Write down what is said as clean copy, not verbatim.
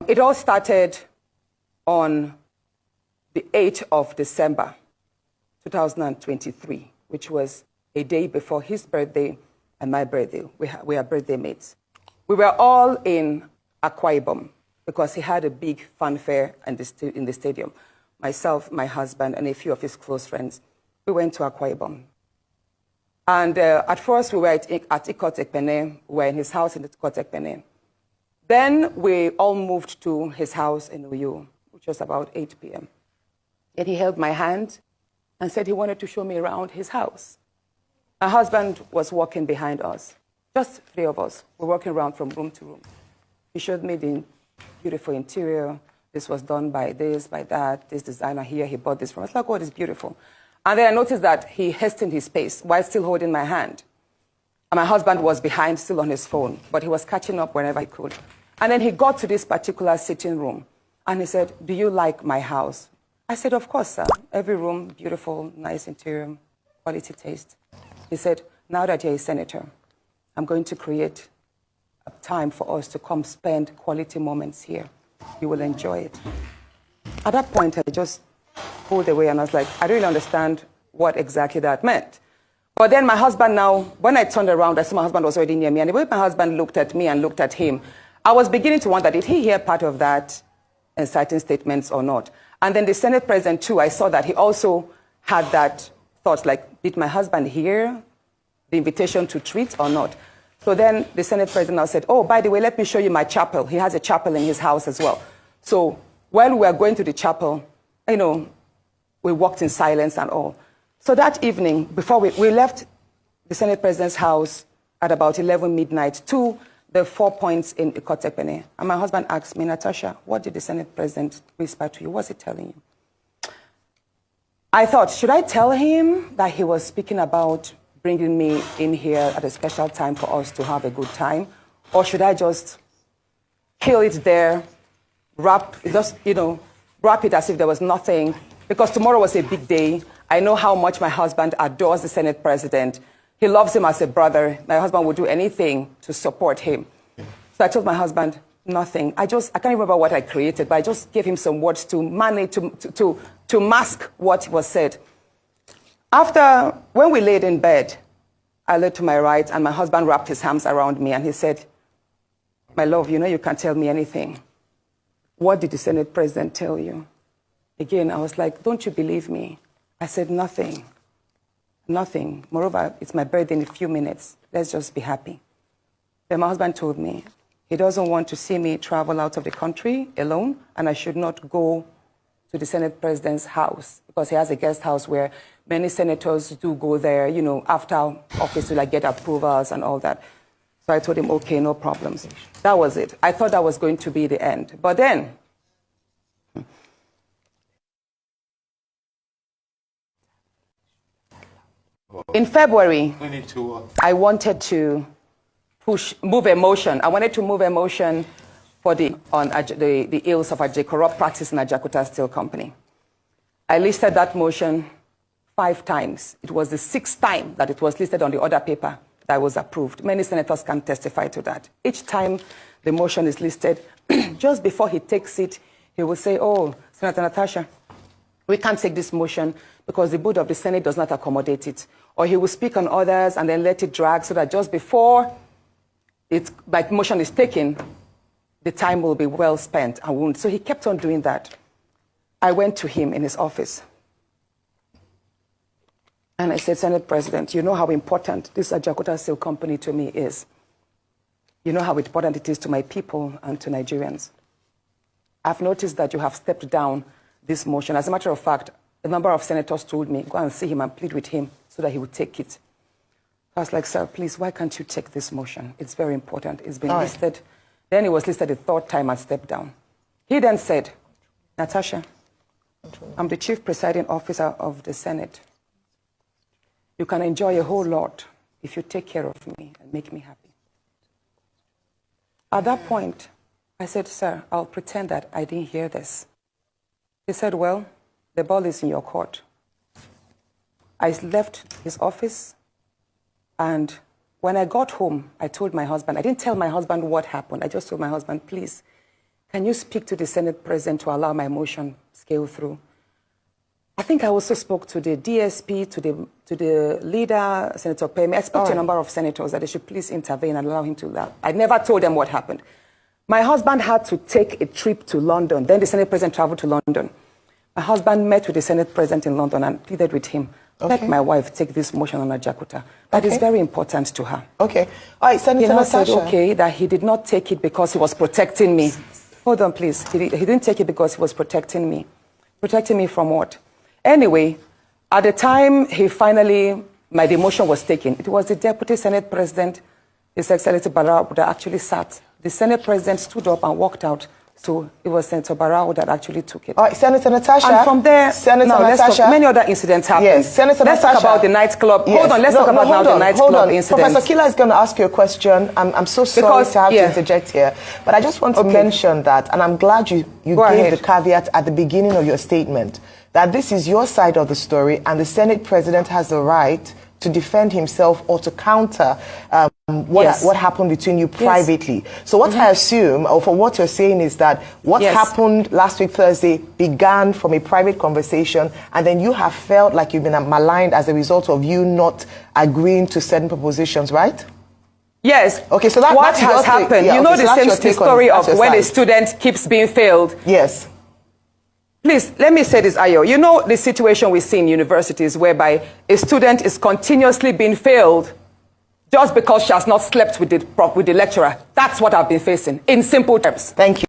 It all started on the 8th of December, 2023, which was a day before his birthday and my birthday. We are birthday mates. We were all in Akwa Ibom because he had a big fanfare in the stadium. Myself, my husband, and a few of his close friends, we went to Akwa Ibom. And at first, we were at Ikot Ekpene. We were in his house in Ikot Ekpene. Then we all moved to his house in Uyo, which was about 8 p.m. And he held my hand and said he wanted to show me around his house. My husband was walking behind us, just 3 of us. We're walking around from room to room. He showed me the beautiful interior. This was done by this, by that, this designer here, he bought this from us. Like, oh, it's beautiful. And then I noticed that he hastened his pace while still holding my hand. And my husband was behind, still on his phone, but he was catching up whenever he could. And then he got to this particular sitting room, and he said, "Do you like my house?" I said, "Of course, sir. Every room, beautiful, nice interior, quality taste." He said, "Now that you're a senator, I'm going to create a time for us to come spend quality moments here. You will enjoy it." At that point, I just pulled away, and I was like, I don't really understand what exactly that meant. But then my husband now, when I turned around, I saw my husband was already near me, and the way my husband looked at me and looked at him, I was beginning to wonder, did he hear part of that inciting statements or not? And then the Senate President, too, I saw that he also had that thought, like, did my husband hear the invitation to treat or not? So then the Senate President now said, "Oh, by the way, let me show you my chapel." He has a chapel in his house as well. So while we were going to the chapel, you know, we walked in silence and all. So that evening, before we left the Senate President's house at about 11 midnight to the 4 points in Ikot Ekpene. And my husband asked me, "Natasha, what did the Senate President whisper to you? What's he telling you?" I thought, should I tell him that he was speaking about bringing me in here at a special time for us to have a good time? Or should I just kill it there, wrap it as if there was nothing? Because tomorrow was a big day. I know how much my husband adores the Senate President. He loves him as a brother. My husband would do anything to support him. So I told my husband, nothing. I can't remember what I created, but I just gave him some words to manage, to mask what was said. When we laid in bed, I lay to my right, and my husband wrapped his arms around me, and he said, "My love, you know you can't tell me anything. What did the Senate President tell you?" Again, I was like, "Don't you believe me?" I said, "Nothing. Nothing. Moreover, it's my birthday in a few minutes. Let's just be happy." Then my husband told me he doesn't want to see me travel out of the country alone, and I should not go to the Senate President's house because he has a guest house where many senators do go there, you know, after office to like get approvals and all that. So I told him, okay, no problems. That was it. I thought that was going to be the end. But then, in February, I wanted to move a motion. I wanted to move a motion for the ills of a corrupt practice in Ajakuta Steel Company. I listed that motion 5 times. It was the 6th time that it was listed on the order paper that was approved. Many senators can testify to that. Each time the motion is listed, just before he takes it, he will say, "Oh, Senator Natasha, we can't take this motion because the board of the Senate does not accommodate it." Or he will speak on others and then let it drag so that just before the motion is taken, the time will be well spent. So he kept on doing that. I went to him in his office. And I said, "Senate President, you know how important this Ajakuta Steel Company to me is. You know how important it is to my people and to Nigerians. I've noticed that you have stepped down this motion. As a matter of fact, a number of senators told me, go and see him and plead with him so that he would take it." I was like, "Sir, please, why can't you take this motion? It's very important. It's been listed." Then it was listed a 3rd time and stepped down. He then said, "Natasha, I'm the chief presiding officer of the Senate. You can enjoy a whole lot if you take care of me and make me happy." At that point, I said, "Sir, I'll pretend that I didn't hear this." He said, "Well, the ball is in your court." I left his office, and when I got home, I told my husband, I didn't tell my husband what happened. I just told my husband, "Please, can you speak to the Senate President to allow my motion scale through? I think I also spoke to the DSP, to the leader, Senator Payme. I spoke to a number of senators that they should please intervene and allow him to laugh. I never told them what happened. My husband had to take a trip to London. Then the Senate President traveled to London. My husband met with the Senate President in London and pleaded with him. Let my wife take this motion on Ajakuta. That is very important to her. Okay. All right, Senator Natasha. Said, okay, that he did not take it because he was protecting me. Hold on, please. He didn't take it because he was protecting me. Protecting me from what? Anyway, at the time my demotion was taken, it was the Deputy Senate President, His Excellency Barao, that actually sat. The Senate President stood up and walked out. So it was Senator Barao that actually took it. All right, Senator Natasha. And from there, many other incidents happened. Yes, Senator Let's Natasha. talk about the nightclub. Yes. Hold on, let's talk about the nightclub incident. Professor Kila is going to ask you a question. I'm so sorry to have to interject here. But I just want to mention that, and I'm glad you gave the caveat at the beginning of your statement, that this is your side of the story, and the Senate President has the right to defend himself or to counter what happened between you privately. So what I assume, or for what you're saying, is that what happened last week Thursday began from a private conversation, and then you have felt like you've been maligned as a result of you not agreeing to certain propositions, right? Yes. Okay, so what has happened? Yeah, you know the story of when a student keeps being failed. Yes. Please, let me say this, Ayo. You know the situation we see in universities whereby a student is continuously being failed just because she has not slept with the lecturer. That's what I've been facing, in simple terms. Thank you.